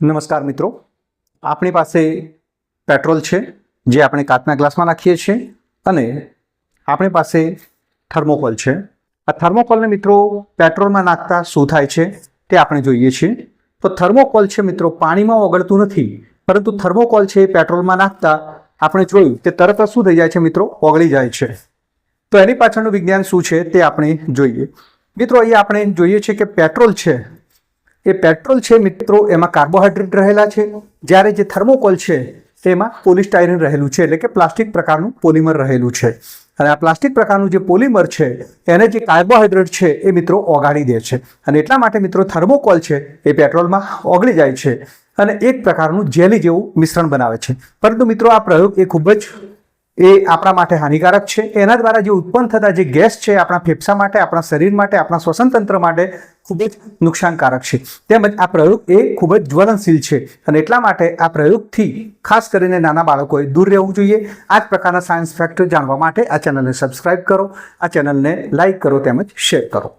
નમસ્કાર મિત્રો, આપણી પાસે પેટ્રોલ છે જે આપણે કાચના ગ્લાસમાં નાખીએ છીએ અને આપણી પાસે થર્મોકોલ છે. આ થર્મોકોલને મિત્રો પેટ્રોલમાં નાખતા શું થાય છે તે આપણે જોઈએ છીએ. તો થર્મોકોલ છે મિત્રો પાણીમાં ઓગળતું નથી, પરંતુ થર્મોકોલ છે પેટ્રોલમાં નાખતા આપણે જોયું તે તરત જ શું થઈ જાય છે મિત્રો, ઓગળી જાય છે. તો એની પાછળનું વિજ્ઞાન શું છે તે આપણે જોઈએ. મિત્રો અહીંયા આપણે જોઈએ છીએ કે પેટ્રોલ છે એ પેટ્રોલ છે મિત્રો એમાં કાર્બોહાઈડ્રેટ રહેલા છે, જ્યારે જે થર્મોકોલ છે તેમાં પોલિસ્ટાયરીન રહેલું છે, એટલે કે પ્લાસ્ટિક પ્રકારનું પોલિમર રહેલું છે. અને આ પ્લાસ્ટિક પ્રકારનું જે પોલિમર છે એને જે કાર્બોહાઈડ્રેટ છે એ મિત્રો ઓગાળી દે છે, અને એટલા માટે મિત્રો થર્મોકોલ છે એ પેટ્રોલમાં ઓગળી જાય છે અને એક પ્રકારનું જેલી જેવું મિશ્રણ બનાવે છે. પરંતુ મિત્રો આ પ્રયોગ એ ખૂબ જ આપણા માટે હાનિકારક છે. એના દ્વારા જે ઉત્પન્ન થતા જે ગેસ છે આપણા ફેફસા માટે, આપણા શરીર માટે, આપણા શ્વસન તંત્ર માટે ખૂબ જ નુકસાનકારક છે. તેમજ આ પ્રયોગ એ ખૂબ જ જ્વલનશીલ છે અને એટલા માટે આ પ્રયોગથી ખાસ કરીને નાના બાળકોએ દૂર રહેવું જોઈએ. આ જ પ્રકારના સાયન્સ ફેક્ટ જાણવા માટે આ ચેનલને સબસ્ક્રાઇબ કરો, આ ચેનલને લાઇક કરો તેમજ શેર કરો.